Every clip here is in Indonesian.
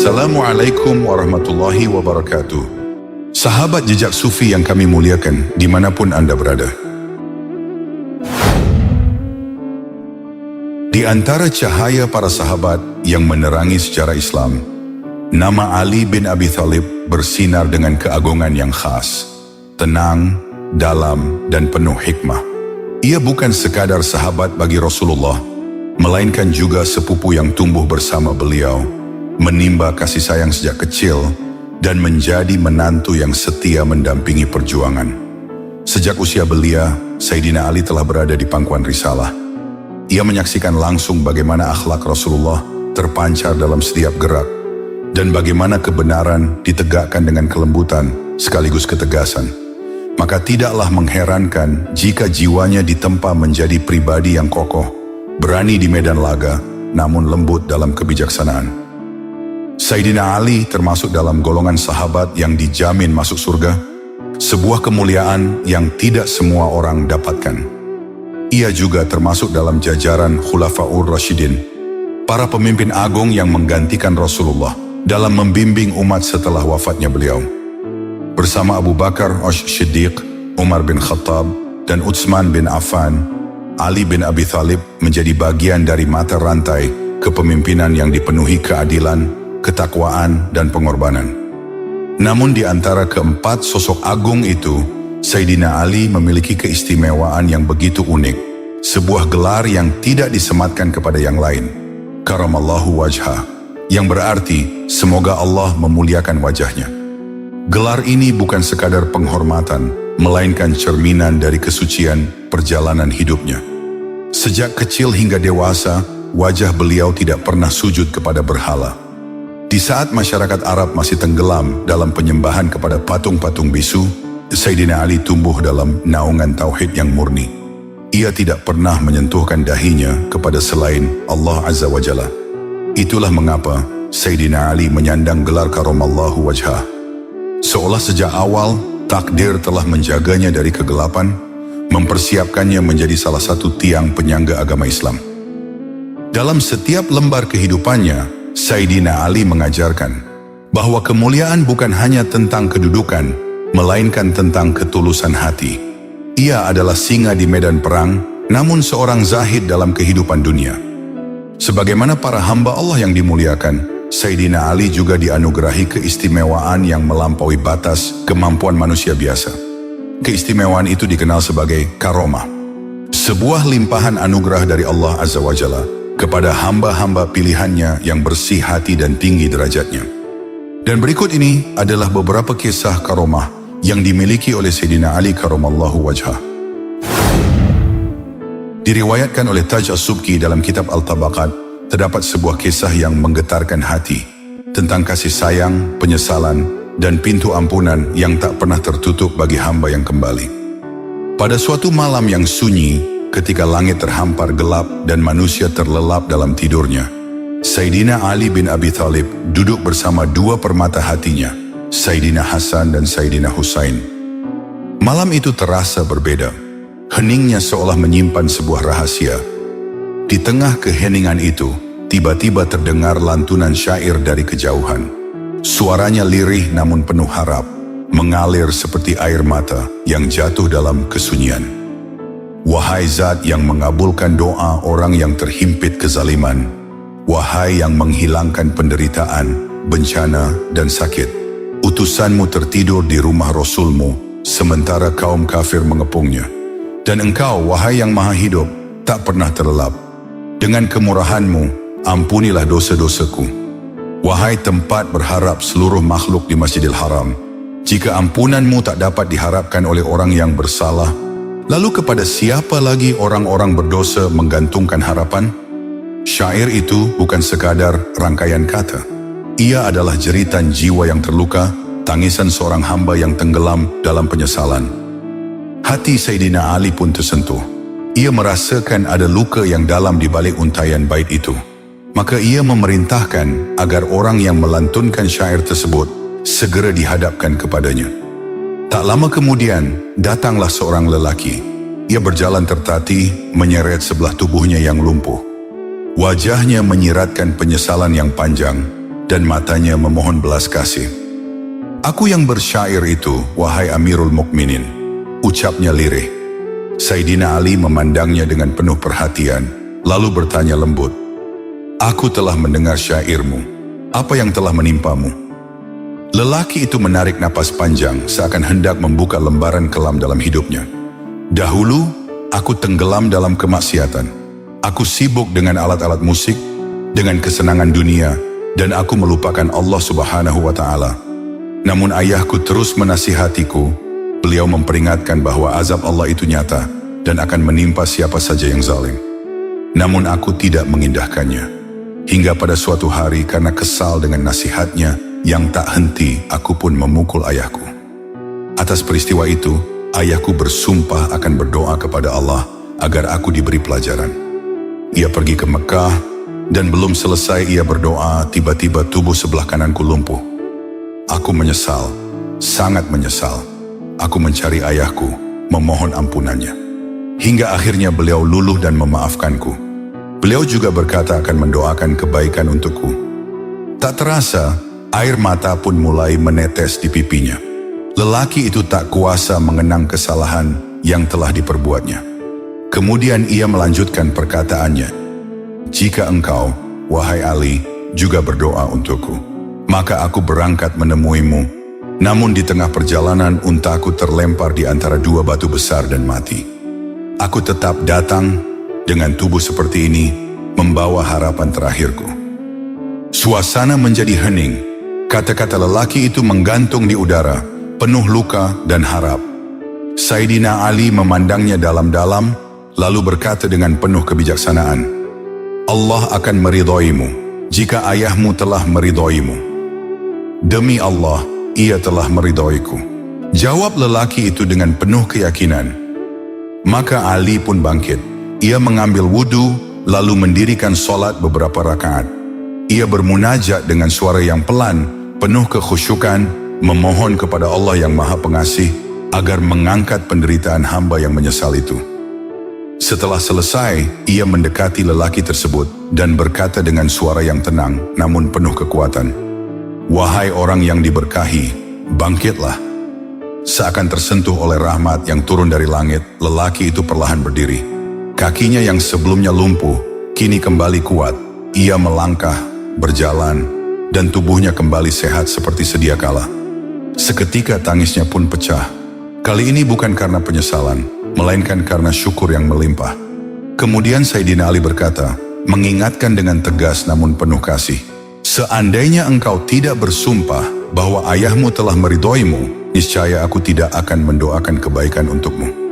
Assalamualaikum warahmatullahi wabarakatuh. Sahabat jejak sufi yang kami muliakan dimanapun Anda berada. Di antara cahaya para sahabat yang menerangi sejarah Islam, nama Ali bin Abi Thalib bersinar dengan keagungan yang khas, tenang, dalam, dan penuh hikmah. Ia bukan sekadar sahabat bagi Rasulullah, melainkan juga sepupu yang tumbuh bersama beliau, menimba kasih sayang sejak kecil, dan menjadi menantu yang setia mendampingi perjuangan. Sejak usia belia, Sayyidina Ali telah berada di pangkuan risalah. Ia menyaksikan langsung bagaimana akhlak Rasulullah terpancar dalam setiap gerak, dan bagaimana kebenaran ditegakkan dengan kelembutan sekaligus ketegasan. Maka tidaklah mengherankan jika jiwanya ditempa menjadi pribadi yang kokoh, berani di medan laga, namun lembut dalam kebijaksanaan. Sayyidina Ali termasuk dalam golongan sahabat yang dijamin masuk surga, sebuah kemuliaan yang tidak semua orang dapatkan. Ia juga termasuk dalam jajaran Khulafaur Rasyidin, para pemimpin agung yang menggantikan Rasulullah dalam membimbing umat setelah wafatnya beliau. Bersama Abu Bakar As-Siddiq, Umar bin Khattab, dan Utsman bin Affan, Ali bin Abi Thalib menjadi bagian dari mata rantai kepemimpinan yang dipenuhi keadilan, ketakwaan, dan pengorbanan. Namun di antara keempat sosok agung itu, Sayyidina Ali memiliki keistimewaan yang begitu unik, sebuah gelar yang tidak disematkan kepada yang lain, Karamallahu wajhah, yang berarti semoga Allah memuliakan wajahnya. Gelar ini bukan sekadar penghormatan, melainkan cerminan dari kesucian perjalanan hidupnya. Sejak kecil hingga dewasa, wajah beliau tidak pernah sujud kepada berhala. Di saat masyarakat Arab masih tenggelam dalam penyembahan kepada patung-patung bisu, Sayyidina Ali tumbuh dalam naungan tauhid yang murni. Ia tidak pernah menyentuhkan dahinya kepada selain Allah Azza wa Jalla. Itulah mengapa Sayyidina Ali menyandang gelar Karamallahu wajhah. Seolah sejak awal takdir telah menjaganya dari kegelapan, mempersiapkannya menjadi salah satu tiang penyangga agama Islam. Dalam setiap lembar kehidupannya, Sayyidina Ali mengajarkan bahwa kemuliaan bukan hanya tentang kedudukan, melainkan tentang ketulusan hati. Ia adalah singa di medan perang, namun seorang zahid dalam kehidupan dunia. Sebagaimana para hamba Allah yang dimuliakan, Sayyidina Ali juga dianugerahi keistimewaan yang melampaui batas kemampuan manusia biasa. Keistimewaan itu dikenal sebagai karomah, sebuah limpahan anugerah dari Allah Azza wa Jalla kepada hamba-hamba pilihannya yang bersih hati dan tinggi derajatnya. Dan berikut ini adalah beberapa kisah karomah yang dimiliki oleh Sayyidina Ali Karamallahu wajhah. Diriwayatkan oleh Taj As-Subki dalam kitab Al-Tabaqat, terdapat sebuah kisah yang menggetarkan hati tentang kasih sayang, penyesalan, dan pintu ampunan yang tak pernah tertutup bagi hamba yang kembali. Pada suatu malam yang sunyi, ketika langit terhampar gelap dan manusia terlelap dalam tidurnya, Sayyidina Ali bin Abi Thalib duduk bersama dua permata hatinya, Sayyidina Hasan dan Sayyidina Husain. Malam itu terasa berbeda. Heningnya seolah menyimpan sebuah rahasia. Di tengah keheningan itu, tiba-tiba terdengar lantunan syair dari kejauhan. Suaranya lirih namun penuh harap, mengalir seperti air mata yang jatuh dalam kesunyian. Wahai Zat yang mengabulkan doa orang yang terhimpit kezaliman, wahai yang menghilangkan penderitaan, bencana, dan sakit, utusanmu tertidur di rumah Rasulmu, sementara kaum kafir mengepungnya. Dan engkau, wahai yang maha hidup, tak pernah terlelap. Dengan kemurahanmu, ampunilah dosa-dosaku. Wahai tempat berharap seluruh makhluk di Masjidil Haram, jika ampunanmu tak dapat diharapkan oleh orang yang bersalah, lalu kepada siapa lagi orang-orang berdosa menggantungkan harapan? Syair itu bukan sekadar rangkaian kata. Ia adalah jeritan jiwa yang terluka, tangisan seorang hamba yang tenggelam dalam penyesalan. Hati Sayyidina Ali pun tersentuh. Ia merasakan ada luka yang dalam di balik untaian bait itu. Maka ia memerintahkan agar orang yang melantunkan syair tersebut segera dihadapkan kepadanya. Tak lama kemudian, datanglah seorang lelaki. Ia berjalan tertatih, menyeret sebelah tubuhnya yang lumpuh. Wajahnya menyiratkan penyesalan yang panjang, dan matanya memohon belas kasih. "Aku yang bersyair itu, wahai Amirul Mukminin," ucapnya lirih. Sayyidina Ali memandangnya dengan penuh perhatian, lalu bertanya lembut, "Aku telah mendengar syairmu. Apa yang telah menimpamu?" Lelaki itu menarik napas panjang, seakan hendak membuka lembaran kelam dalam hidupnya. "Dahulu, aku tenggelam dalam kemaksiatan. Aku sibuk dengan alat-alat musik, dengan kesenangan dunia, dan aku melupakan Allah Subhanahu wa Ta'ala. Namun ayahku terus menasihatiku. Beliau memperingatkan bahwa azab Allah itu nyata dan akan menimpa siapa saja yang zalim. Namun aku tidak mengindahkannya. Hingga pada suatu hari karena kesal dengan nasihatnya yang tak henti, aku pun memukul ayahku. Atas peristiwa itu, ayahku bersumpah akan berdoa kepada Allah agar aku diberi pelajaran. Ia pergi ke Mekah, dan belum selesai ia berdoa, tiba-tiba tubuh sebelah kananku lumpuh. Aku menyesal, sangat menyesal. Aku mencari ayahku, memohon ampunannya. Hingga akhirnya beliau luluh dan memaafkanku. Beliau juga berkata akan mendoakan kebaikan untukku. Tak terasa, air mata pun mulai menetes di pipinya. Lelaki itu tak kuasa mengenang kesalahan yang telah diperbuatnya. Kemudian ia melanjutkan perkataannya, "Jika engkau, wahai Ali, juga berdoa untukku, maka aku berangkat menemuimu. Namun di tengah perjalanan untaku terlempar di antara dua batu besar dan mati. Aku tetap datang dengan tubuh seperti ini, membawa harapan terakhirku." Suasana menjadi hening. Kata-kata lelaki itu menggantung di udara, penuh luka dan harap. Sayyidina Ali memandangnya dalam-dalam, lalu berkata dengan penuh kebijaksanaan, "Allah akan meridhoimu jika ayahmu telah meridhoimu." "Demi Allah, ia telah meridhoiku," jawab lelaki itu dengan penuh keyakinan. Maka Ali pun bangkit. Ia mengambil wudu, lalu mendirikan sholat beberapa rakaat. Ia bermunajat dengan suara yang pelan, penuh kekhusyukan, memohon kepada Allah yang Maha Pengasih agar mengangkat penderitaan hamba yang menyesal itu. Setelah selesai, ia mendekati lelaki tersebut dan berkata dengan suara yang tenang namun penuh kekuatan, "Wahai orang yang diberkahi, bangkitlah." Seakan tersentuh oleh rahmat yang turun dari langit, lelaki itu perlahan berdiri. Kakinya yang sebelumnya lumpuh, kini kembali kuat. Ia melangkah, berjalan, dan tubuhnya kembali sehat seperti sedia kala. Seketika tangisnya pun pecah. Kali ini bukan karena penyesalan, melainkan karena syukur yang melimpah. Kemudian Sayyidina Ali berkata, mengingatkan dengan tegas namun penuh kasih, "Seandainya engkau tidak bersumpah bahwa ayahmu telah meridhoimu, niscaya aku tidak akan mendoakan kebaikan untukmu."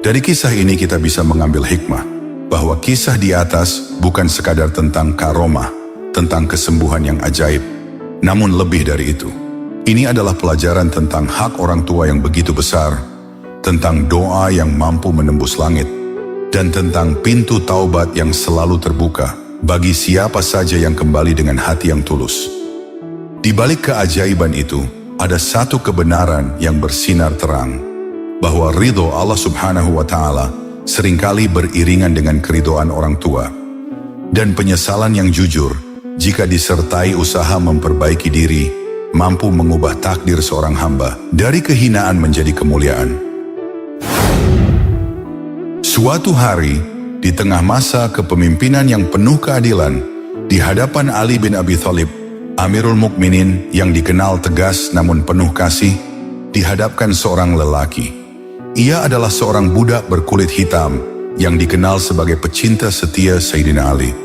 Dari kisah ini kita bisa mengambil hikmah, bahwa kisah di atas bukan sekadar tentang karomah, tentang kesembuhan yang ajaib, namun lebih dari itu. Ini adalah pelajaran tentang hak orang tua yang begitu besar, tentang doa yang mampu menembus langit, dan tentang pintu taubat yang selalu terbuka bagi siapa saja yang kembali dengan hati yang tulus. Di balik keajaiban itu, ada satu kebenaran yang bersinar terang, bahwa ridho Allah Subhanahu wa Ta'ala seringkali beriringan dengan keridhoan orang tua, dan penyesalan yang jujur, jika disertai usaha memperbaiki diri, mampu mengubah takdir seorang hamba dari kehinaan menjadi kemuliaan. Suatu hari, di tengah masa kepemimpinan yang penuh keadilan, di hadapan Ali bin Abi Thalib, Amirul Mukminin yang dikenal tegas namun penuh kasih, dihadapkan seorang lelaki. Ia adalah seorang budak berkulit hitam yang dikenal sebagai pecinta setia Sayyidina Ali.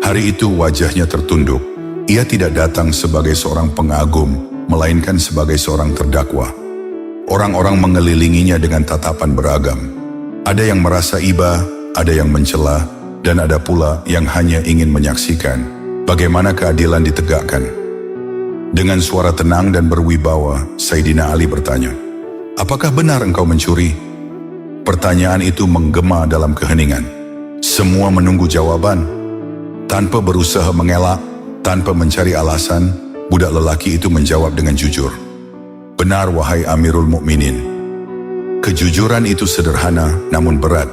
Hari itu wajahnya tertunduk. Ia tidak datang sebagai seorang pengagum, melainkan sebagai seorang terdakwa. Orang-orang mengelilinginya dengan tatapan beragam. Ada yang merasa iba, ada yang mencela, dan ada pula yang hanya ingin menyaksikan bagaimana keadilan ditegakkan. Dengan suara tenang dan berwibawa, Sayyidina Ali bertanya, "Apakah benar engkau mencuri?" Pertanyaan itu menggema dalam keheningan. Semua menunggu jawaban. Tanpa berusaha mengelak, tanpa mencari alasan, budak lelaki itu menjawab dengan jujur, "Benar wahai Amirul Mukminin." Kejujuran itu sederhana namun berat.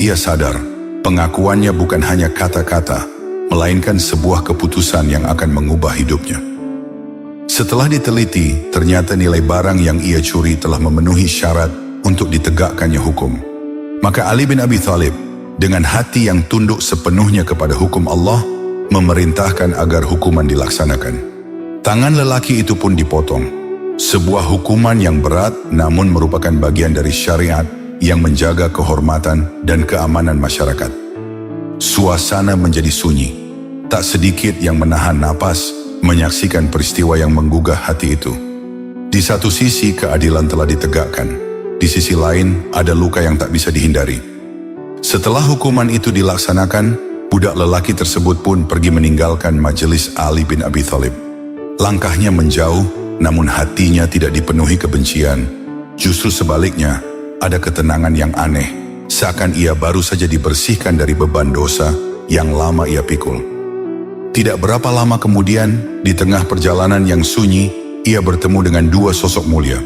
Ia sadar, pengakuannya bukan hanya kata-kata, melainkan sebuah keputusan yang akan mengubah hidupnya. Setelah diteliti, ternyata nilai barang yang ia curi telah memenuhi syarat untuk ditegakkannya hukum. Maka Ali bin Abi Thalib, dengan hati yang tunduk sepenuhnya kepada hukum Allah, memerintahkan agar hukuman dilaksanakan. Tangan lelaki itu pun dipotong. Sebuah hukuman yang berat namun merupakan bagian dari syariat yang menjaga kehormatan dan keamanan masyarakat. Suasana menjadi sunyi. Tak sedikit yang menahan napas menyaksikan peristiwa yang menggugah hati itu. Di satu sisi keadilan telah ditegakkan, di sisi lain ada luka yang tak bisa dihindari. Setelah hukuman itu dilaksanakan, budak lelaki tersebut pun pergi meninggalkan majelis Ali bin Abi Thalib. Langkahnya menjauh, namun hatinya tidak dipenuhi kebencian. Justru sebaliknya, ada ketenangan yang aneh, seakan ia baru saja dibersihkan dari beban dosa yang lama ia pikul. Tidak berapa lama kemudian, di tengah perjalanan yang sunyi, ia bertemu dengan dua sosok mulia,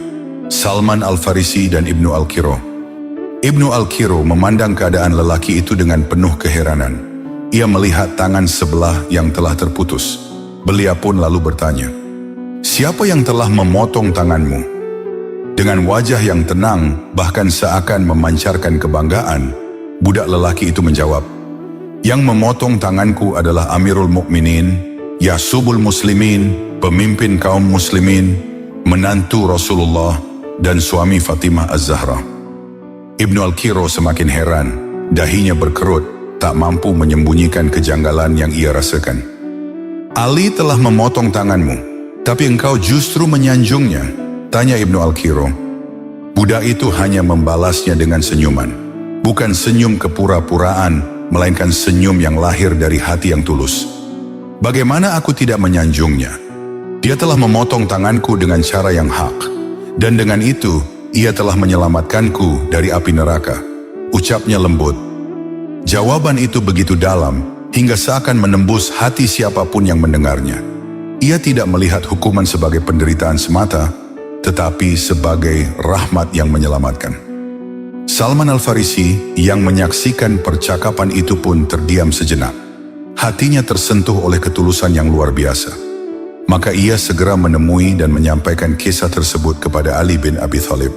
Salman Al-Farisi dan Ibnu Al-Qiro. Ibnu Al-Qiro memandang keadaan lelaki itu dengan penuh keheranan. Ia melihat tangan sebelah yang telah terputus. Beliau pun lalu bertanya, "Siapa yang telah memotong tanganmu?" Dengan wajah yang tenang, bahkan seakan memancarkan kebanggaan, budak lelaki itu menjawab, "Yang memotong tanganku adalah Amirul Mukminin, Yasubul Muslimin, pemimpin kaum muslimin, menantu Rasulullah, dan suami Fatimah Az-Zahra." Ibnu Al-Qiro semakin heran, dahinya berkerut, tak mampu menyembunyikan kejanggalan yang ia rasakan. "Ali telah memotong tanganmu, tapi engkau justru menyanjungnya?" tanya Ibnu Al-Qiro. Budak itu hanya membalasnya dengan senyuman. Bukan senyum kepura-puraan, melainkan senyum yang lahir dari hati yang tulus. "Bagaimana aku tidak menyanjungnya? Dia telah memotong tanganku dengan cara yang hak, dan dengan itu ia telah menyelamatkanku dari api neraka," ucapnya lembut. Jawaban itu begitu dalam, hingga seakan menembus hati siapapun yang mendengarnya. Ia tidak melihat hukuman sebagai penderitaan semata, tetapi sebagai rahmat yang menyelamatkan. Salman Al-Farisi yang menyaksikan percakapan itu pun terdiam sejenak. Hatinya tersentuh oleh ketulusan yang luar biasa. Maka ia segera menemui dan menyampaikan kisah tersebut kepada Ali bin Abi Thalib.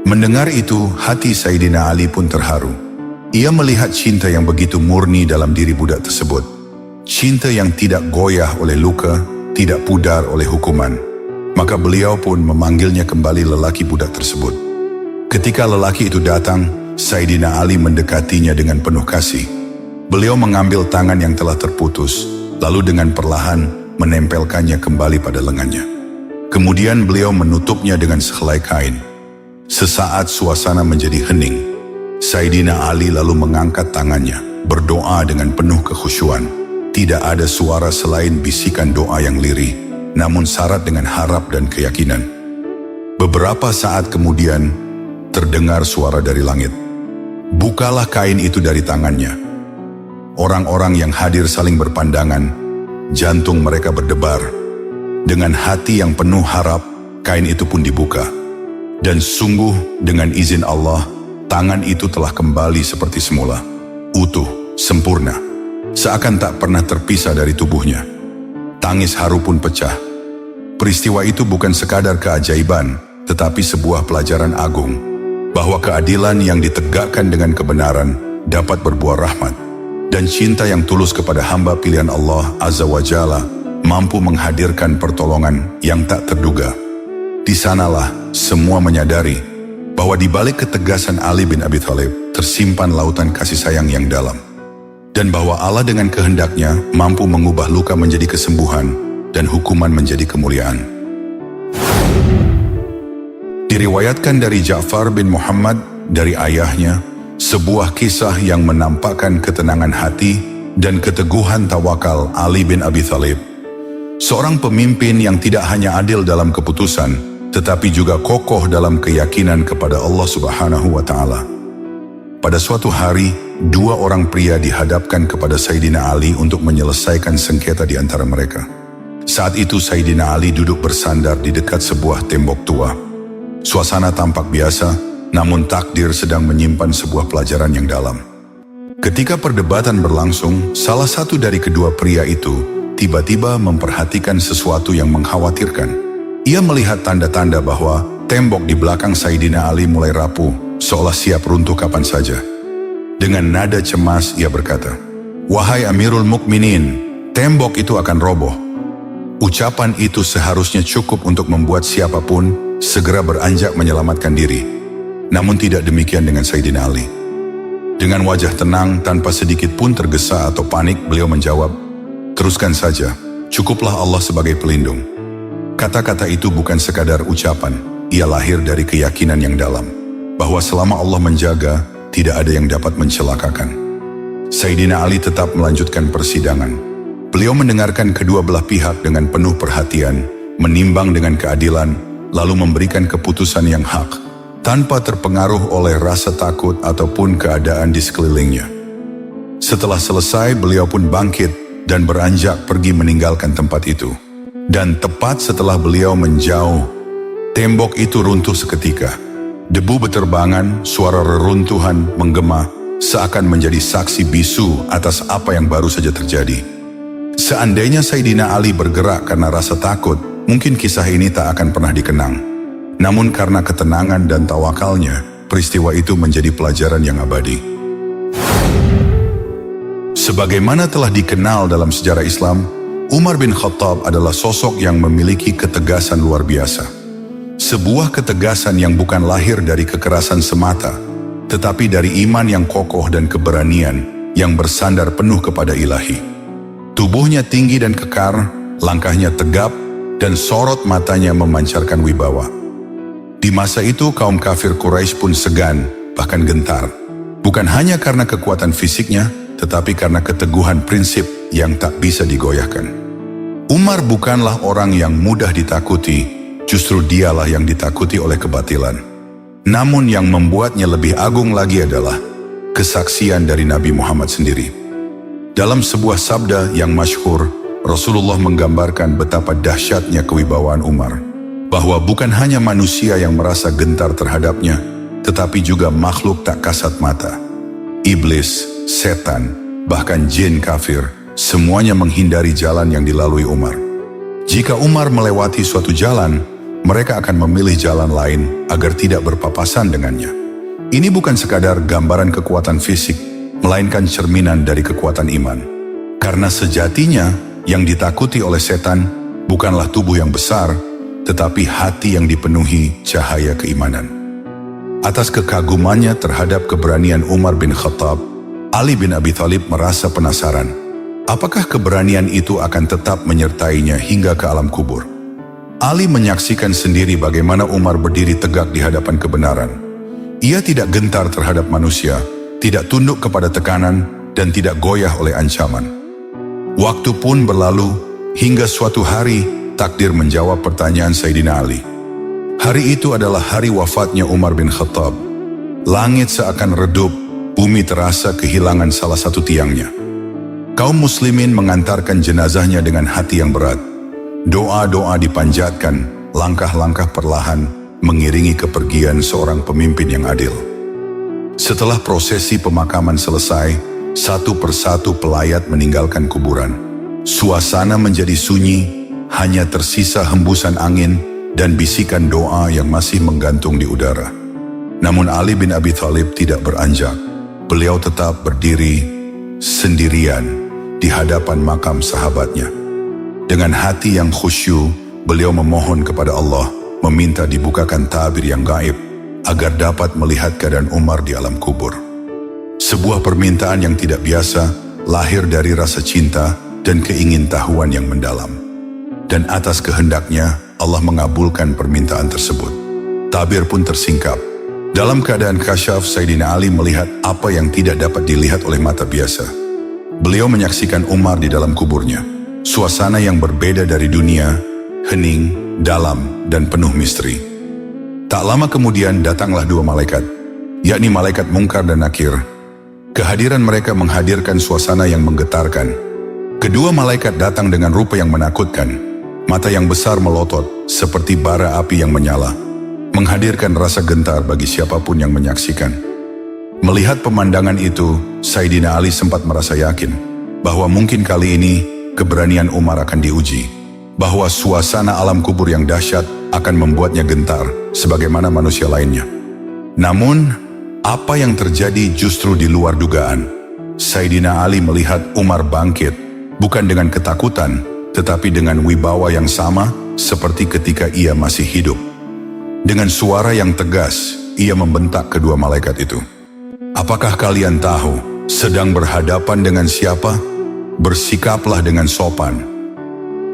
Mendengar itu, hati Sayyidina Ali pun terharu. Ia melihat cinta yang begitu murni dalam diri budak tersebut. Cinta yang tidak goyah oleh luka, tidak pudar oleh hukuman. Maka beliau pun memanggilnya kembali lelaki budak tersebut. Ketika lelaki itu datang, Sayyidina Ali mendekatinya dengan penuh kasih. Beliau mengambil tangan yang telah terputus, lalu dengan perlahan menempelkannya kembali pada lengannya. Kemudian beliau menutupnya dengan sehelai kain. Sesaat suasana menjadi hening. Sayyidina Ali lalu mengangkat tangannya, berdoa dengan penuh kekhusyuan. Tidak ada suara selain bisikan doa yang lirih, namun syarat dengan harap dan keyakinan. Beberapa saat kemudian, terdengar suara dari langit. "Bukalah kain itu dari tangannya." Orang-orang yang hadir saling berpandangan, jantung mereka berdebar. Dengan hati yang penuh harap, kain itu pun dibuka. Dan sungguh dengan izin Allah, tangan itu telah kembali seperti semula, utuh, sempurna, seakan tak pernah terpisah dari tubuhnya. Tangis haru pun pecah. Peristiwa itu bukan sekadar keajaiban, tetapi sebuah pelajaran agung, bahwa keadilan yang ditegakkan dengan kebenaran dapat berbuah rahmat, dan cinta yang tulus kepada hamba pilihan Allah Azza wa Jalla mampu menghadirkan pertolongan yang tak terduga. Di sanalah semua menyadari bahwa di balik ketegasan Ali bin Abi Thalib tersimpan lautan kasih sayang yang dalam, dan bahwa Allah dengan kehendaknya mampu mengubah luka menjadi kesembuhan dan hukuman menjadi kemuliaan. Diriwayatkan dari Ja'far bin Muhammad dari ayahnya, sebuah kisah yang menampakkan ketenangan hati dan keteguhan tawakal Ali bin Abi Thalib. Seorang pemimpin yang tidak hanya adil dalam keputusan, tetapi juga kokoh dalam keyakinan kepada Allah Subhanahu wa Ta'ala. Pada suatu hari, dua orang pria dihadapkan kepada Sayyidina Ali untuk menyelesaikan sengketa di antara mereka. Saat itu Sayyidina Ali duduk bersandar di dekat sebuah tembok tua. Suasana tampak biasa, namun takdir sedang menyimpan sebuah pelajaran yang dalam. Ketika perdebatan berlangsung, salah satu dari kedua pria itu tiba-tiba memperhatikan sesuatu yang mengkhawatirkan. Ia melihat tanda-tanda bahwa tembok di belakang Sayyidina Ali mulai rapuh, seolah siap runtuh kapan saja. Dengan nada cemas ia berkata, "Wahai Amirul Mukminin, tembok itu akan roboh." Ucapan itu seharusnya cukup untuk membuat siapapun segera beranjak menyelamatkan diri. Namun tidak demikian dengan Sayyidina Ali. Dengan wajah tenang tanpa sedikit pun tergesa atau panik, beliau menjawab, "Teruskan saja, cukuplah Allah sebagai pelindung." Kata-kata itu bukan sekadar ucapan, ia lahir dari keyakinan yang dalam, bahwa selama Allah menjaga, tidak ada yang dapat mencelakakan. Sayyidina Ali tetap melanjutkan persidangan. Beliau mendengarkan kedua belah pihak dengan penuh perhatian, menimbang dengan keadilan, lalu memberikan keputusan yang hak, tanpa terpengaruh oleh rasa takut ataupun keadaan di sekelilingnya. Setelah selesai, beliau pun bangkit dan beranjak pergi meninggalkan tempat itu. Dan tepat setelah beliau menjauh, tembok itu runtuh seketika. Debu beterbangan, suara reruntuhan menggema, seakan menjadi saksi bisu atas apa yang baru saja terjadi. Seandainya Sayyidina Ali bergerak karena rasa takut, mungkin kisah ini tak akan pernah dikenang. Namun karena ketenangan dan tawakalnya, peristiwa itu menjadi pelajaran yang abadi. Sebagaimana telah dikenal dalam sejarah Islam, Umar bin Khattab adalah sosok yang memiliki ketegasan luar biasa. Sebuah ketegasan yang bukan lahir dari kekerasan semata, tetapi dari iman yang kokoh dan keberanian yang bersandar penuh kepada Ilahi. Tubuhnya tinggi dan kekar, langkahnya tegap, dan sorot matanya memancarkan wibawa. Di masa itu kaum kafir Quraisy pun segan, bahkan gentar. Bukan hanya karena kekuatan fisiknya, tetapi karena keteguhan prinsip yang tak bisa digoyahkan. Umar bukanlah orang yang mudah ditakuti, justru dialah yang ditakuti oleh kebatilan. Namun yang membuatnya lebih agung lagi adalah kesaksian dari Nabi Muhammad sendiri. Dalam sebuah sabda yang masyhur, Rasulullah menggambarkan betapa dahsyatnya kewibawaan Umar, bahwa bukan hanya manusia yang merasa gentar terhadapnya, tetapi juga makhluk tak kasat mata. Iblis, setan, bahkan jin kafir, semuanya menghindari jalan yang dilalui Umar. Jika Umar melewati suatu jalan, mereka akan memilih jalan lain agar tidak berpapasan dengannya. Ini bukan sekadar gambaran kekuatan fisik, melainkan cerminan dari kekuatan iman. Karena sejatinya, yang ditakuti oleh setan bukanlah tubuh yang besar, tetapi hati yang dipenuhi cahaya keimanan. Atas kekagumannya terhadap keberanian Umar bin Khattab, Ali bin Abi Thalib merasa penasaran. Apakah keberanian itu akan tetap menyertainya hingga ke alam kubur? Ali menyaksikan sendiri bagaimana Umar berdiri tegak di hadapan kebenaran. Ia tidak gentar terhadap manusia, tidak tunduk kepada tekanan, dan tidak goyah oleh ancaman. Waktu pun berlalu, hingga suatu hari, takdir menjawab pertanyaan Sayyidina Ali. Hari itu adalah hari wafatnya Umar bin Khattab. Langit seakan redup, bumi terasa kehilangan salah satu tiangnya. Kaum muslimin mengantarkan jenazahnya dengan hati yang berat. Doa-doa dipanjatkan, langkah-langkah perlahan mengiringi kepergian seorang pemimpin yang adil. Setelah prosesi pemakaman selesai, satu persatu pelayat meninggalkan kuburan. Suasana menjadi sunyi, hanya tersisa hembusan angin dan bisikan doa yang masih menggantung di udara. Namun Ali bin Abi Thalib tidak beranjak. Beliau tetap berdiri sendirian di hadapan makam sahabatnya. Dengan hati yang khusyuk, beliau memohon kepada Allah, meminta dibukakan tabir yang gaib, agar dapat melihat keadaan Umar di alam kubur. Sebuah permintaan yang tidak biasa, lahir dari rasa cinta dan keingintahuan yang mendalam. Dan atas kehendaknya, Allah mengabulkan permintaan tersebut. Tabir pun tersingkap. Dalam keadaan kasyaf, Sayyidina Ali melihat apa yang tidak dapat dilihat oleh mata biasa. Beliau menyaksikan Umar di dalam kuburnya. Suasana yang berbeda dari dunia, hening, dalam, dan penuh misteri. Tak lama kemudian datanglah dua malaikat, yakni malaikat Mungkar dan Nakir. Kehadiran mereka menghadirkan suasana yang menggetarkan. Kedua malaikat datang dengan rupa yang menakutkan. Mata yang besar melotot seperti bara api yang menyala, menghadirkan rasa gentar bagi siapapun yang menyaksikan. Melihat pemandangan itu, Sayyidina Ali sempat merasa yakin bahwa mungkin kali ini keberanian Umar akan diuji, bahwa suasana alam kubur yang dahsyat akan membuatnya gentar sebagaimana manusia lainnya. Namun, apa yang terjadi justru di luar dugaan. Sayyidina Ali melihat Umar bangkit, bukan dengan ketakutan, tetapi dengan wibawa yang sama seperti ketika ia masih hidup. Dengan suara yang tegas, ia membentak kedua malaikat itu. Apakah kalian tahu sedang berhadapan dengan siapa? Bersikaplah dengan sopan.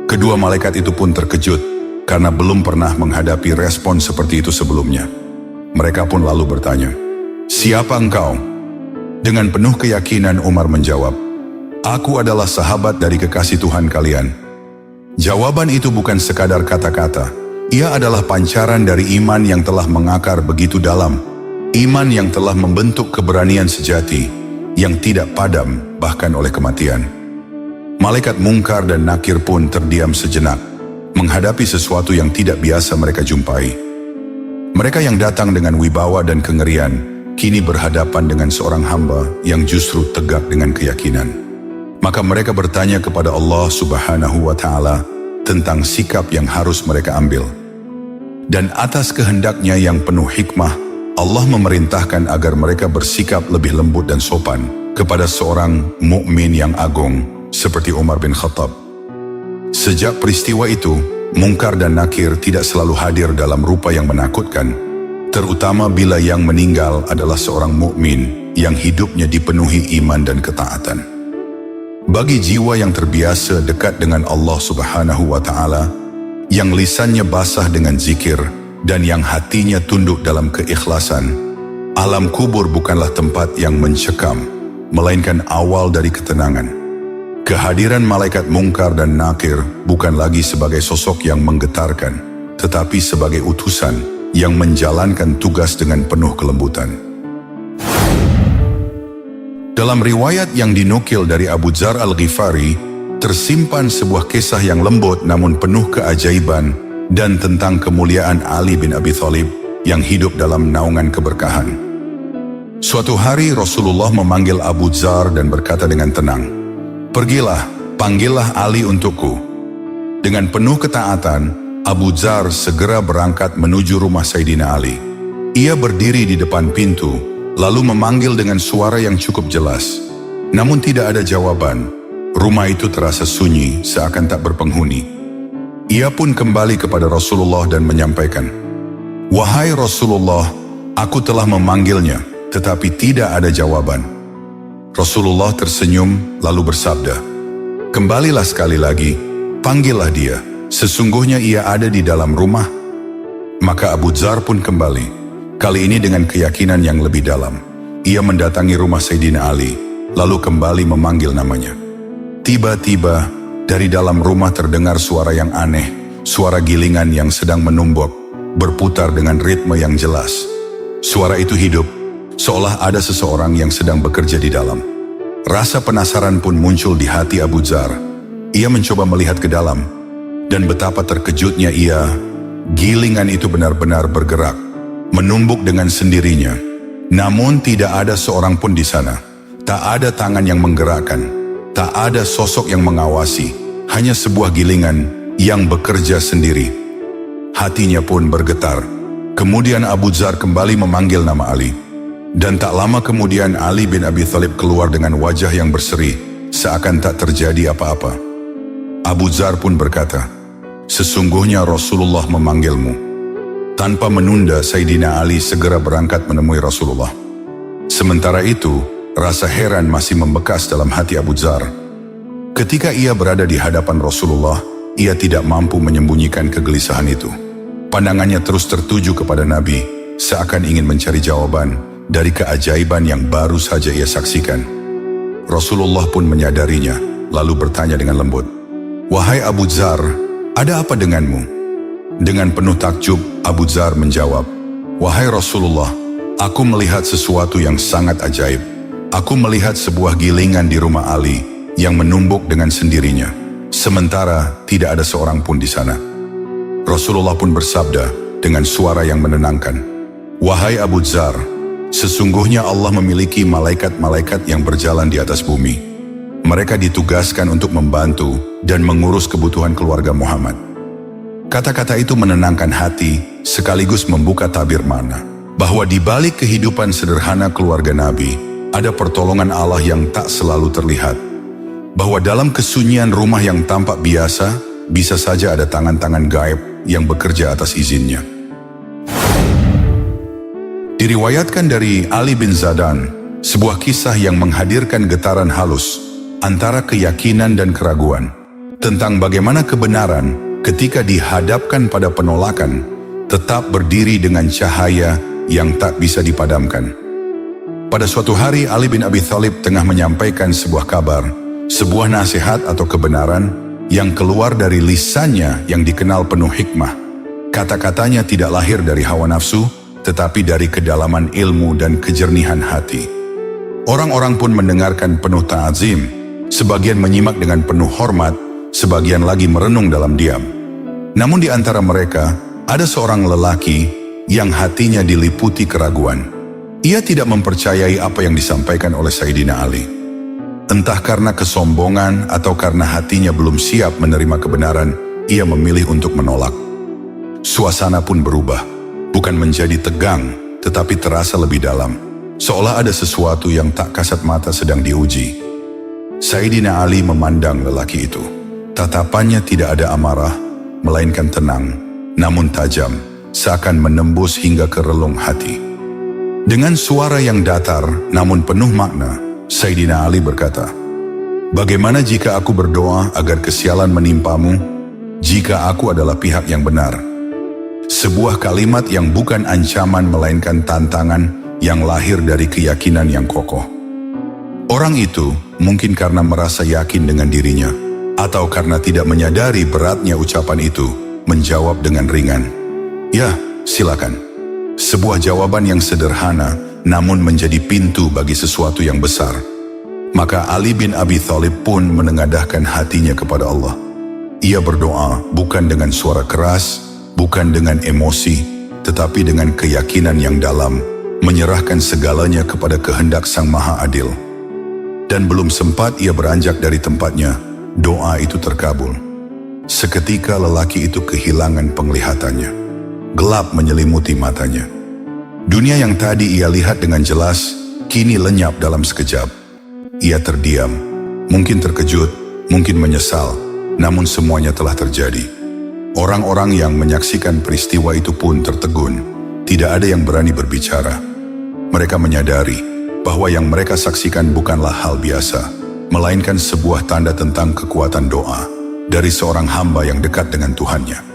Kedua malaikat itu pun terkejut karena belum pernah menghadapi respon seperti itu sebelumnya. Mereka pun lalu bertanya, "Siapa engkau?" Dengan penuh keyakinan Umar menjawab, "Aku adalah sahabat dari kekasih Tuhan kalian." Jawaban itu bukan sekadar kata-kata. Ia adalah pancaran dari iman yang telah mengakar begitu dalam. Iman yang telah membentuk keberanian sejati yang tidak padam bahkan oleh kematian. Malaikat Mungkar dan Nakir pun terdiam sejenak, menghadapi sesuatu yang tidak biasa mereka jumpai. Mereka yang datang dengan wibawa dan kengerian, kini berhadapan dengan seorang hamba yang justru tegak dengan keyakinan. Maka mereka bertanya kepada Allah Subhanahu wa Ta'ala tentang sikap yang harus mereka ambil. Dan atas kehendaknya yang penuh hikmah, Allah memerintahkan agar mereka bersikap lebih lembut dan sopan kepada seorang mukmin yang agung seperti Umar bin Khattab. Sejak peristiwa itu, Mungkar dan Nakir tidak selalu hadir dalam rupa yang menakutkan, terutama bila yang meninggal adalah seorang mukmin yang hidupnya dipenuhi iman dan ketaatan. Bagi jiwa yang terbiasa dekat dengan Allah Subhanahu wa Ta'ala, yang lisannya basah dengan zikir dan yang hatinya tunduk dalam keikhlasan, alam kubur bukanlah tempat yang mencekam, melainkan awal dari ketenangan. Kehadiran malaikat Mungkar dan Nakir bukan lagi sebagai sosok yang menggetarkan, tetapi sebagai utusan yang menjalankan tugas dengan penuh kelembutan. Dalam riwayat yang dinukil dari Abu Dzar Al-Ghifari, tersimpan sebuah kisah yang lembut namun penuh keajaiban dan tentang kemuliaan Ali bin Abi Thalib yang hidup dalam naungan keberkahan. Suatu hari Rasulullah memanggil Abu Dzar dan berkata dengan tenang, "Pergilah, panggillah Ali untukku." Dengan penuh ketaatan, Abu Dzar segera berangkat menuju rumah Sayyidina Ali. Ia berdiri di depan pintu, lalu memanggil dengan suara yang cukup jelas. Namun tidak ada jawaban. Rumah itu terasa sunyi, seakan tak berpenghuni. Ia pun kembali kepada Rasulullah dan menyampaikan, "Wahai Rasulullah, aku telah memanggilnya, tetapi tidak ada jawaban." Rasulullah tersenyum lalu bersabda, "Kembalilah sekali lagi, panggillah dia. Sesungguhnya ia ada di dalam rumah." Maka Abu Dzar pun kembali. Kali ini dengan keyakinan yang lebih dalam. Ia mendatangi rumah Sayyidina Ali, lalu kembali memanggil namanya. Tiba-tiba, dari dalam rumah terdengar suara yang aneh, suara gilingan yang sedang menumbuk, berputar dengan ritme yang jelas. Suara itu hidup, seolah ada seseorang yang sedang bekerja di dalam. Rasa penasaran pun muncul di hati Abu Dzar. Ia mencoba melihat ke dalam, dan betapa terkejutnya ia. Gilingan itu benar-benar bergerak, menumbuk dengan sendirinya. Namun tidak ada seorang pun di sana. Tak ada tangan yang menggerakkan. Tak ada sosok yang mengawasi. Hanya sebuah gilingan yang bekerja sendiri. Hatinya pun bergetar. Kemudian Abu Dzar kembali memanggil nama Ali. Dan tak lama kemudian Ali bin Abi Thalib keluar dengan wajah yang berseri, seakan tak terjadi apa-apa. Abu Dzar pun berkata, "Sesungguhnya Rasulullah memanggilmu." Tanpa menunda, Sayyidina Ali segera berangkat menemui Rasulullah. Sementara itu, rasa heran masih membekas dalam hati Abu Dzar. Ketika ia berada di hadapan Rasulullah, ia tidak mampu menyembunyikan kegelisahan itu. Pandangannya terus tertuju kepada Nabi, seakan ingin mencari jawaban dari keajaiban yang baru saja ia saksikan. Rasulullah pun menyadarinya, lalu bertanya dengan lembut, "Wahai Abu Dzar, ada apa denganmu?" Dengan penuh takjub, Abu Dzar menjawab, "Wahai Rasulullah, aku melihat sesuatu yang sangat ajaib. Aku melihat sebuah gilingan di rumah Ali yang menumbuk dengan sendirinya, sementara tidak ada seorang pun di sana." Rasulullah pun bersabda dengan suara yang menenangkan, "Wahai Abu Dzar, Sesungguhnya Allah memiliki malaikat-malaikat yang berjalan di atas bumi. Mereka ditugaskan untuk membantu dan mengurus kebutuhan keluarga Muhammad. Kata-kata itu menenangkan hati sekaligus membuka tabir makna bahwa di balik kehidupan sederhana keluarga Nabi ada pertolongan Allah yang tak selalu terlihat. Bahwa dalam kesunyian rumah yang tampak biasa bisa saja ada tangan-tangan gaib yang bekerja atas izinnya. Diriwayatkan dari Ali bin Zadan, sebuah kisah yang menghadirkan getaran halus antara keyakinan dan keraguan, tentang bagaimana kebenaran ketika dihadapkan pada penolakan, tetap berdiri dengan cahaya yang tak bisa dipadamkan. Pada suatu hari Ali bin Abi Thalib tengah menyampaikan sebuah kabar, sebuah nasihat atau kebenaran yang keluar dari lisannya yang dikenal penuh hikmah. Kata-katanya tidak lahir dari hawa nafsu, tetapi dari kedalaman ilmu dan kejernihan hati. Orang-orang pun mendengarkan penuh ta'zim, sebagian menyimak dengan penuh hormat, sebagian lagi merenung dalam diam. Namun di antara mereka, ada seorang lelaki yang hatinya diliputi keraguan. Ia tidak mempercayai apa yang disampaikan oleh Sayyidina Ali. Entah karena kesombongan atau karena hatinya belum siap menerima kebenaran, ia memilih untuk menolak. Suasana pun berubah. Bukan menjadi tegang, tetapi terasa lebih dalam. Seolah ada sesuatu yang tak kasat mata sedang diuji. Sayyidina Ali memandang lelaki itu. Tatapannya tidak ada amarah, melainkan tenang, namun tajam, seakan menembus hingga ke relung hati. Dengan suara yang datar, namun penuh makna, Sayyidina Ali berkata, "Bagaimana jika aku berdoa agar kesialan menimpamu, jika aku adalah pihak yang benar?" Sebuah kalimat yang bukan ancaman melainkan tantangan yang lahir dari keyakinan yang kokoh. Orang itu mungkin karena merasa yakin dengan dirinya atau karena tidak menyadari beratnya ucapan itu, menjawab dengan ringan, "Ya, silakan." Sebuah jawaban yang sederhana namun menjadi pintu bagi sesuatu yang besar. Maka Ali bin Abi Thalib pun menengadahkan hatinya kepada Allah. Ia berdoa bukan dengan suara keras, bukan dengan emosi, tetapi dengan keyakinan yang dalam, menyerahkan segalanya kepada kehendak Sang Maha Adil. Dan belum sempat ia beranjak dari tempatnya, doa itu terkabul. Seketika lelaki itu kehilangan penglihatannya. Gelap menyelimuti matanya. Dunia yang tadi ia lihat dengan jelas, kini lenyap dalam sekejap. Ia terdiam, mungkin terkejut, mungkin menyesal, namun semuanya telah terjadi. Orang-orang yang menyaksikan peristiwa itu pun tertegun. Tidak ada yang berani berbicara. Mereka menyadari bahwa yang mereka saksikan bukanlah hal biasa, melainkan sebuah tanda tentang kekuatan doa dari seorang hamba yang dekat dengan Tuhannya.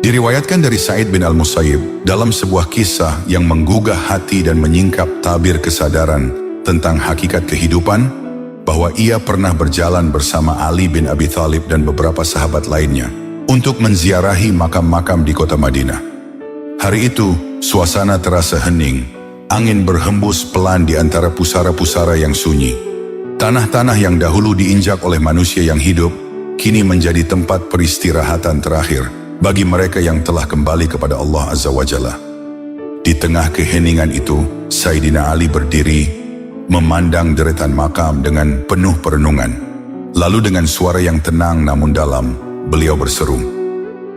Diriwayatkan dari Sa'id bin Al-Musayyib dalam sebuah kisah yang menggugah hati dan menyingkap tabir kesadaran tentang hakikat kehidupan, bahwa ia pernah berjalan bersama Ali bin Abi Thalib dan beberapa sahabat lainnya untuk menziarahi makam-makam di kota Madinah. Hari itu, suasana terasa hening, angin berhembus pelan di antara pusara-pusara yang sunyi. Tanah-tanah yang dahulu diinjak oleh manusia yang hidup, kini menjadi tempat peristirahatan terakhir bagi mereka yang telah kembali kepada Allah Azza wa Jalla. Di tengah keheningan itu, Sayyidina Ali berdiri, memandang deretan makam dengan penuh perenungan. Lalu dengan suara yang tenang namun dalam, beliau berseru,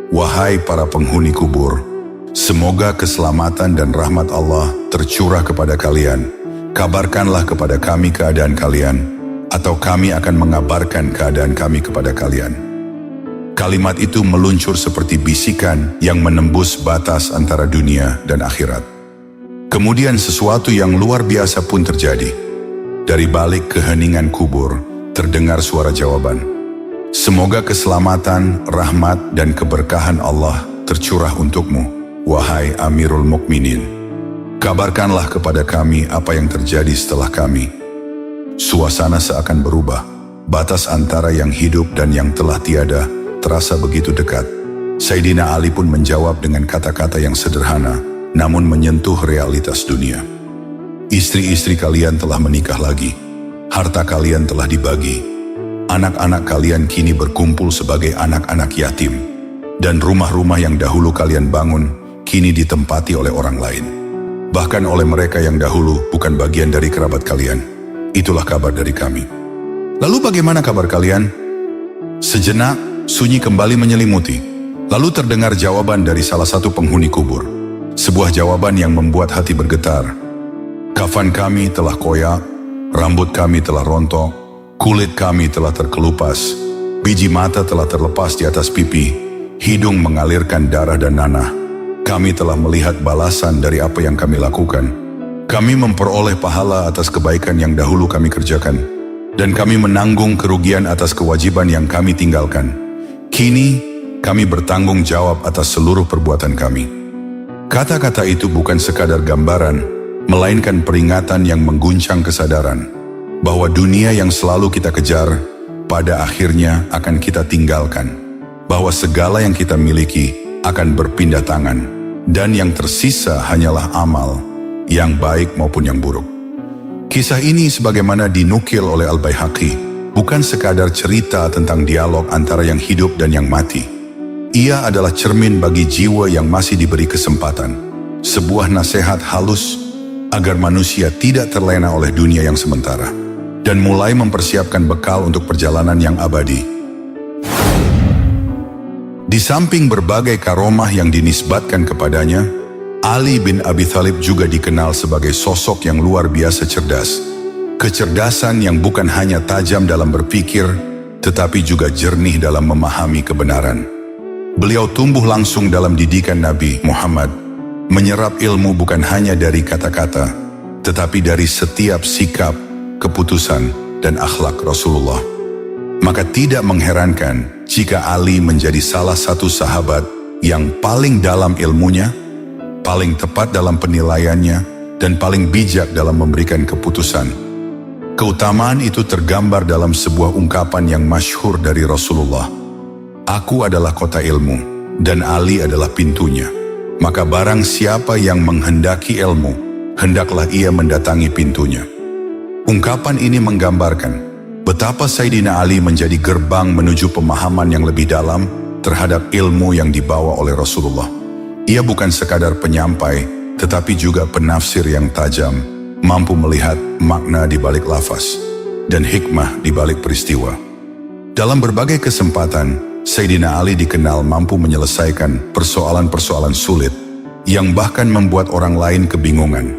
"Wahai para penghuni kubur, semoga keselamatan dan rahmat Allah tercurah kepada kalian. Kabarkanlah kepada kami keadaan kalian, atau kami akan mengabarkan keadaan kami kepada kalian." Kalimat itu meluncur seperti bisikan yang menembus batas antara dunia dan akhirat. Kemudian sesuatu yang luar biasa pun terjadi. Dari balik keheningan kubur, terdengar suara jawaban. "Semoga keselamatan, rahmat, dan keberkahan Allah tercurah untukmu, wahai Amirul Mukminin. Kabarkanlah kepada kami apa yang terjadi setelah kami." Suasana seakan berubah. Batas antara yang hidup dan yang telah tiada terasa begitu dekat. Sayyidina Ali pun menjawab dengan kata-kata yang sederhana, namun menyentuh realitas dunia. "Istri-istri kalian telah menikah lagi, harta kalian telah dibagi, anak-anak kalian kini berkumpul sebagai anak-anak yatim, dan rumah-rumah yang dahulu kalian bangun, kini ditempati oleh orang lain. Bahkan oleh mereka yang dahulu bukan bagian dari kerabat kalian. Itulah kabar dari kami. Lalu bagaimana kabar kalian? Sejenak, sunyi kembali menyelimuti. Lalu terdengar jawaban dari salah satu penghuni kubur. Sebuah jawaban yang membuat hati bergetar. Kafan kami telah koyak, rambut kami telah rontok, kulit kami telah terkelupas, biji mata telah terlepas di atas pipi, hidung mengalirkan darah dan nanah. Kami telah melihat balasan dari apa yang kami lakukan. Kami memperoleh pahala atas kebaikan yang dahulu kami kerjakan, dan kami menanggung kerugian atas kewajiban yang kami tinggalkan. Kini, kami bertanggung jawab atas seluruh perbuatan kami. Kata-kata itu bukan sekadar gambaran, melainkan peringatan yang mengguncang kesadaran bahwa dunia yang selalu kita kejar, pada akhirnya akan kita tinggalkan. Bahwa segala yang kita miliki akan berpindah tangan, dan yang tersisa hanyalah amal, yang baik maupun yang buruk. Kisah ini sebagaimana dinukil oleh Al-Baihaqi, bukan sekadar cerita tentang dialog antara yang hidup dan yang mati. Ia adalah cermin bagi jiwa yang masih diberi kesempatan, sebuah nasihat halus agar manusia tidak terlena oleh dunia yang sementara, dan mulai mempersiapkan bekal untuk perjalanan yang abadi. Di samping berbagai karomah yang dinisbatkan kepadanya, Ali bin Abi Thalib juga dikenal sebagai sosok yang luar biasa cerdas. Kecerdasan yang bukan hanya tajam dalam berpikir, tetapi juga jernih dalam memahami kebenaran. Beliau tumbuh langsung dalam didikan Nabi Muhammad, menyerap ilmu bukan hanya dari kata-kata, tetapi dari setiap sikap, keputusan, dan akhlak Rasulullah. Maka tidak mengherankan jika Ali menjadi salah satu sahabat yang paling dalam ilmunya, paling tepat dalam penilaiannya, dan paling bijak dalam memberikan keputusan. Keutamaan itu tergambar dalam sebuah ungkapan yang masyhur dari Rasulullah. Aku adalah kota ilmu, dan Ali adalah pintunya. Maka barang siapa yang menghendaki ilmu, hendaklah ia mendatangi pintunya. Ungkapan ini menggambarkan betapa Sayyidina Ali menjadi gerbang menuju pemahaman yang lebih dalam terhadap ilmu yang dibawa oleh Rasulullah. Ia bukan sekadar penyampai, tetapi juga penafsir yang tajam, mampu melihat makna di balik lafaz dan hikmah di balik peristiwa. Dalam berbagai kesempatan, Sayyidina Ali dikenal mampu menyelesaikan persoalan-persoalan sulit yang bahkan membuat orang lain kebingungan.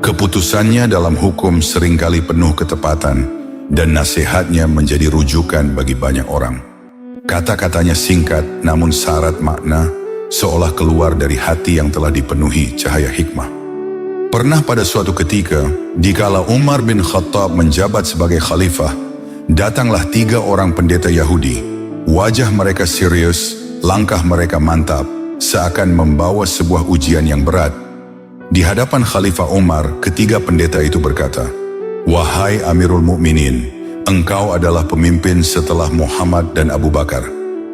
Keputusannya dalam hukum seringkali penuh ketepatan, dan nasihatnya menjadi rujukan bagi banyak orang. Kata-katanya singkat namun syarat makna, seolah keluar dari hati yang telah dipenuhi cahaya hikmah. Pernah pada suatu ketika, dikala Umar bin Khattab menjabat sebagai khalifah, datanglah 3 orang pendeta Yahudi. Wajah mereka serius, langkah mereka mantap, seakan membawa sebuah ujian yang berat. Di hadapan Khalifah Umar, ketiga pendeta itu berkata, "Wahai Amirul Mukminin, engkau adalah pemimpin setelah Muhammad dan Abu Bakar.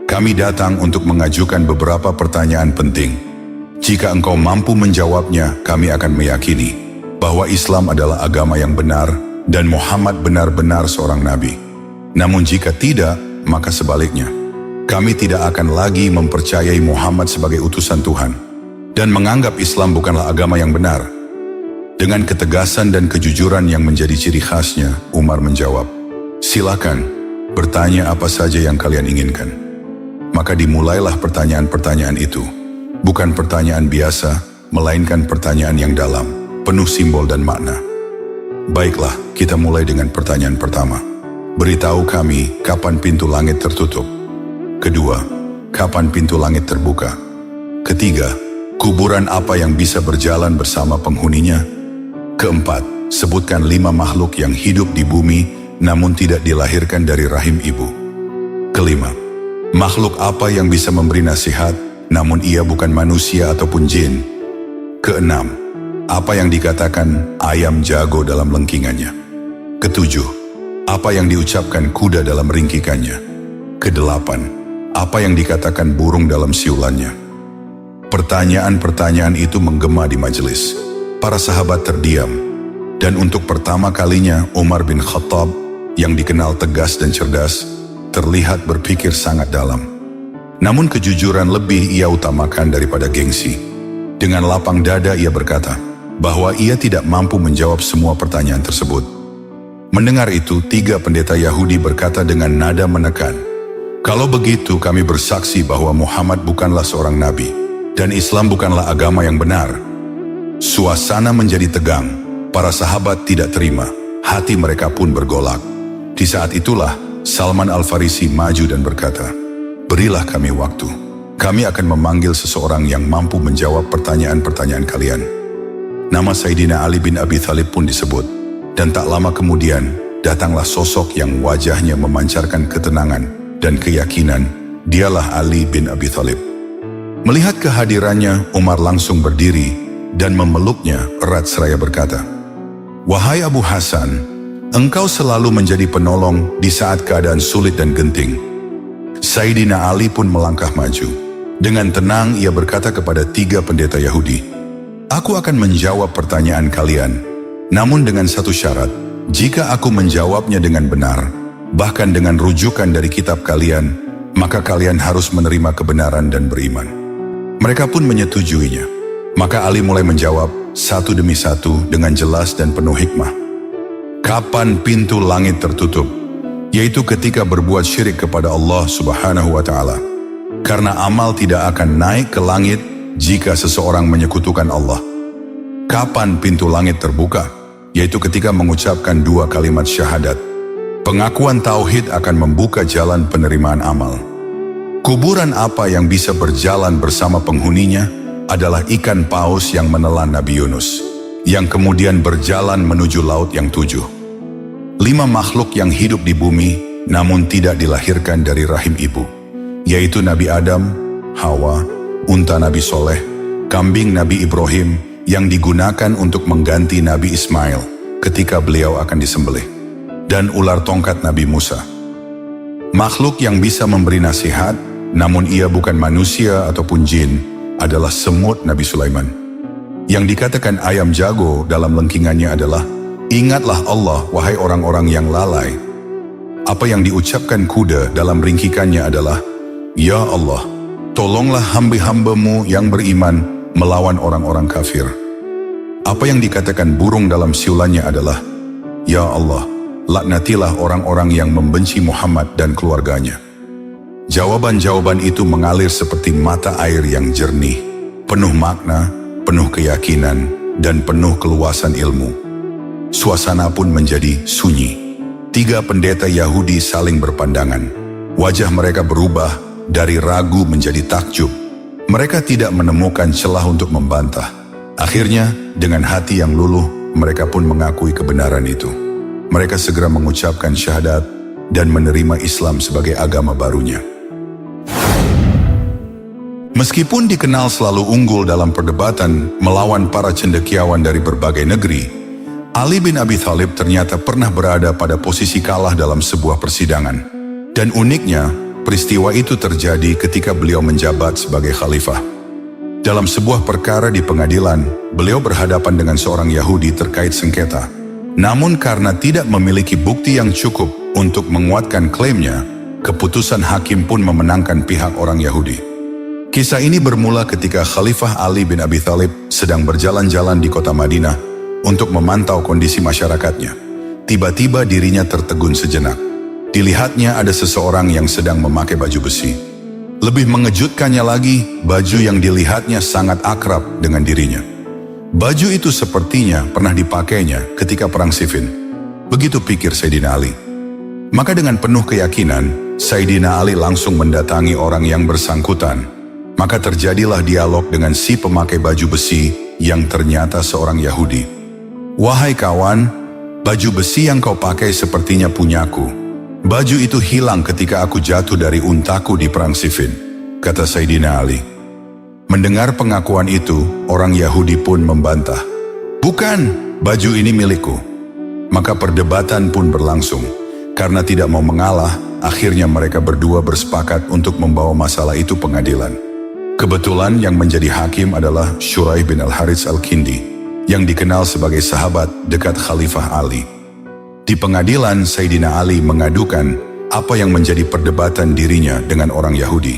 Kami datang untuk mengajukan beberapa pertanyaan penting. Jika engkau mampu menjawabnya, kami akan meyakini bahwa Islam adalah agama yang benar dan Muhammad benar-benar seorang nabi. Namun jika tidak, maka sebaliknya, kami tidak akan lagi mempercayai Muhammad sebagai utusan Tuhan dan menganggap Islam bukanlah agama yang benar." Dengan ketegasan dan kejujuran yang menjadi ciri khasnya, Umar menjawab, "Silakan, bertanya apa saja yang kalian inginkan." Maka dimulailah pertanyaan-pertanyaan itu. Bukan pertanyaan biasa, melainkan pertanyaan yang dalam, penuh simbol dan makna. Baiklah, kita mulai dengan pertanyaan pertama. Beritahu kami kapan pintu langit tertutup. Kedua, kapan pintu langit terbuka. Ketiga, kuburan apa yang bisa berjalan bersama penghuninya. Keempat, sebutkan 5 makhluk yang hidup di bumi namun tidak dilahirkan dari rahim ibu. Kelima, makhluk apa yang bisa memberi nasihat namun ia bukan manusia ataupun jin. Keenam, apa yang dikatakan ayam jago dalam lengkingannya. Ketujuh, apa yang diucapkan kuda dalam ringkikannya. Kedelapan, apa yang dikatakan burung dalam siulannya. Pertanyaan-pertanyaan itu menggema di majelis. Para sahabat terdiam, dan untuk pertama kalinya Umar bin Khattab yang dikenal tegas dan cerdas terlihat berpikir sangat dalam. Namun kejujuran lebih ia utamakan daripada gengsi. Dengan lapang dada ia berkata bahwa ia tidak mampu menjawab semua pertanyaan tersebut. Mendengar itu, 3 pendeta Yahudi berkata dengan nada menekan, "Kalau begitu kami bersaksi bahwa Muhammad bukanlah seorang nabi, dan Islam bukanlah agama yang benar." Suasana menjadi tegang, para sahabat tidak terima, hati mereka pun bergolak. Di saat itulah Salman Al-Farisi maju dan berkata, "Berilah kami waktu, kami akan memanggil seseorang yang mampu menjawab pertanyaan-pertanyaan kalian." Nama Sayyidina Ali bin Abi Thalib pun disebut. Dan tak lama kemudian, datanglah sosok yang wajahnya memancarkan ketenangan dan keyakinan. Dialah Ali bin Abi Thalib. Melihat kehadirannya, Umar langsung berdiri dan memeluknya erat seraya berkata, "Wahai Abu Hasan, engkau selalu menjadi penolong di saat keadaan sulit dan genting." Sayyidina Ali pun melangkah maju. Dengan tenang ia berkata kepada 3 pendeta Yahudi, "Aku akan menjawab pertanyaan kalian. Namun dengan satu syarat, jika aku menjawabnya dengan benar, bahkan dengan rujukan dari kitab kalian, maka kalian harus menerima kebenaran dan beriman." Mereka pun menyetujuinya. Maka Ali mulai menjawab satu demi satu dengan jelas dan penuh hikmah. Kapan pintu langit tertutup? Yaitu ketika berbuat syirik kepada Allah Subhanahu wa Ta'ala. Karena amal tidak akan naik ke langit jika seseorang menyekutukan Allah. Kapan pintu langit terbuka? Yaitu ketika mengucapkan 2 kalimat syahadat. Pengakuan tauhid akan membuka jalan penerimaan amal. Kuburan apa yang bisa berjalan bersama penghuninya adalah ikan paus yang menelan Nabi Yunus, yang kemudian berjalan menuju laut yang 7. 5 makhluk yang hidup di bumi namun tidak dilahirkan dari rahim ibu, yaitu Nabi Adam, Hawa, unta Nabi Soleh, kambing Nabi Ibrahim yang digunakan untuk mengganti Nabi Ismail ketika beliau akan disembelih, dan ular tongkat Nabi Musa. Makhluk yang bisa memberi nasihat, namun ia bukan manusia ataupun jin, adalah semut Nabi Sulaiman. Yang dikatakan ayam jago dalam lengkingannya adalah, "Ingatlah Allah, wahai orang-orang yang lalai." Apa yang diucapkan kuda dalam ringkikannya adalah, "Ya Allah, tolonglah hamba-hambamu yang beriman melawan orang-orang kafir." Apa yang dikatakan burung dalam siulannya adalah, "Ya Allah, laknatilah orang-orang yang membenci Muhammad dan keluarganya." Jawaban-jawaban itu mengalir seperti mata air yang jernih, penuh makna, penuh keyakinan, dan penuh keluasan ilmu. Suasana pun menjadi sunyi. 3 pendeta Yahudi saling berpandangan. Wajah mereka berubah dari ragu menjadi takjub. Mereka tidak menemukan celah untuk membantah. Akhirnya, dengan hati yang luluh, mereka pun mengakui kebenaran itu. Mereka segera mengucapkan syahadat dan menerima Islam sebagai agama barunya. Meskipun dikenal selalu unggul dalam perdebatan melawan para cendekiawan dari berbagai negeri, Ali bin Abi Thalib ternyata pernah berada pada posisi kalah dalam sebuah persidangan. Dan uniknya, peristiwa itu terjadi ketika beliau menjabat sebagai khalifah. Dalam sebuah perkara di pengadilan, beliau berhadapan dengan seorang Yahudi terkait sengketa. Namun karena tidak memiliki bukti yang cukup untuk menguatkan klaimnya, keputusan hakim pun memenangkan pihak orang Yahudi. Kisah ini bermula ketika Khalifah Ali bin Abi Thalib sedang berjalan-jalan di kota Madinah untuk memantau kondisi masyarakatnya. Tiba-tiba dirinya tertegun sejenak. Dilihatnya ada seseorang yang sedang memakai baju besi. Lebih mengejutkannya lagi, baju yang dilihatnya sangat akrab dengan dirinya. Baju itu sepertinya pernah dipakainya ketika perang Siffin. Begitu pikir Sayyidina Ali. Maka dengan penuh keyakinan, Sayyidina Ali langsung mendatangi orang yang bersangkutan. Maka terjadilah dialog dengan si pemakai baju besi yang ternyata seorang Yahudi. "Wahai kawan, baju besi yang kau pakai sepertinya punyaku. Baju itu hilang ketika aku jatuh dari untaku di perang Siffin," kata Sayyidina Ali. Mendengar pengakuan itu, orang Yahudi pun membantah, "Bukan, baju ini milikku." Maka perdebatan pun berlangsung. Karena tidak mau mengalah, akhirnya mereka berdua bersepakat untuk membawa masalah itu pengadilan. Kebetulan yang menjadi hakim adalah Shuraih bin Al-Harits Al-Kindi, yang dikenal sebagai sahabat dekat Khalifah Ali. Di pengadilan, Sayyidina Ali mengadukan apa yang menjadi perdebatan dirinya dengan orang Yahudi.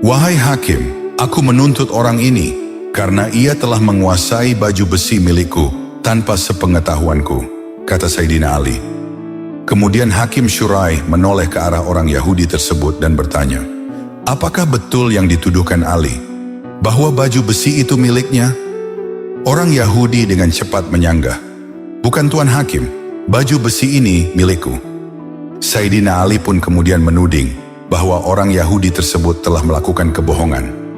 "Wahai hakim, aku menuntut orang ini karena ia telah menguasai baju besi milikku tanpa sepengetahuanku, kata Sayyidina Ali. Kemudian Hakim Syurai menoleh ke arah orang Yahudi tersebut dan bertanya, apakah betul yang dituduhkan Ali, bahwa baju besi itu miliknya? Orang Yahudi dengan cepat menyanggah, bukan Tuan Hakim, baju besi ini milikku. Sayyidina Ali pun kemudian menuding bahwa orang Yahudi tersebut telah melakukan kebohongan.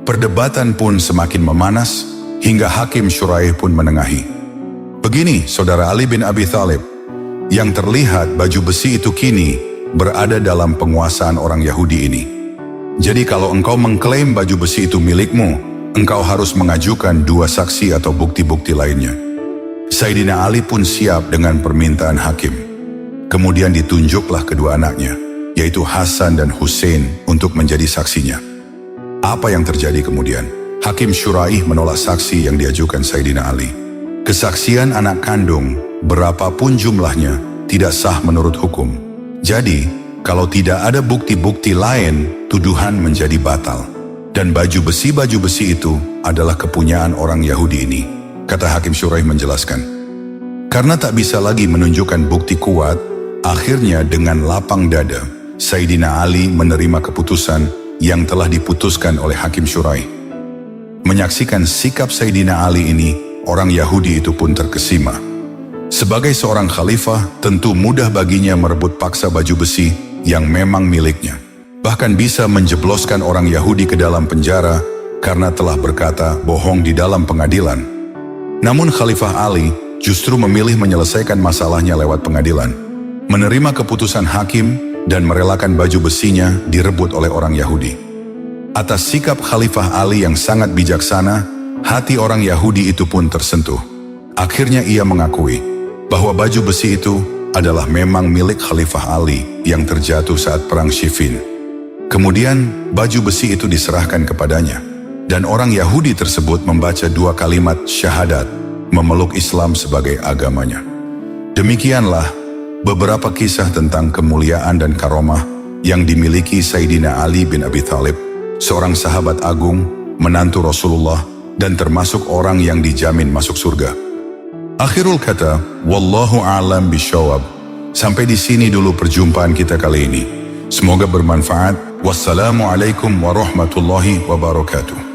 Perdebatan pun semakin memanas hingga Hakim Syurai pun menengahi. Begini, saudara Ali bin Abi Thalib, yang terlihat baju besi itu kini berada dalam penguasaan orang Yahudi ini. Jadi kalau engkau mengklaim baju besi itu milikmu, engkau harus mengajukan 2 saksi atau bukti-bukti lainnya. Sayyidina Ali pun siap dengan permintaan hakim. Kemudian ditunjuklah kedua anaknya, yaitu Hasan dan Hussein, untuk menjadi saksinya. Apa yang terjadi kemudian? Hakim Syurai menolak saksi yang diajukan Sayyidina Ali. Kesaksian anak kandung, berapapun jumlahnya, tidak sah menurut hukum. Jadi, kalau tidak ada bukti-bukti lain, tuduhan menjadi batal. Dan baju besi itu adalah kepunyaan orang Yahudi ini, kata Hakim Syurai menjelaskan. Karena tak bisa lagi menunjukkan bukti kuat, akhirnya dengan lapang dada, Sayyidina Ali menerima keputusan yang telah diputuskan oleh Hakim Syurai. Menyaksikan sikap Sayyidina Ali ini, orang Yahudi itu pun terkesima. Sebagai seorang khalifah, tentu mudah baginya merebut paksa baju besi yang memang miliknya. Bahkan bisa menjebloskan orang Yahudi ke dalam penjara karena telah berkata bohong di dalam pengadilan. Namun Khalifah Ali justru memilih menyelesaikan masalahnya lewat pengadilan, menerima keputusan hakim dan merelakan baju besinya direbut oleh orang Yahudi. Atas sikap Khalifah Ali yang sangat bijaksana, hati orang Yahudi itu pun tersentuh. Akhirnya ia mengakui bahwa baju besi itu adalah memang milik Khalifah Ali yang terjatuh saat perang Siffin. Kemudian baju besi itu diserahkan kepadanya, dan orang Yahudi tersebut membaca 2 kalimat syahadat, memeluk Islam sebagai agamanya. Demikianlah beberapa kisah tentang kemuliaan dan karomah yang dimiliki Sayyidina Ali bin Abi Thalib, seorang sahabat agung, menantu Rasulullah, dan termasuk orang yang dijamin masuk surga. Akhirul kata, wallahu a'lam bishawab. Sampai di sini dulu perjumpaan kita kali ini. Semoga bermanfaat. Wassalamualaikum warahmatullahi wabarakatuh.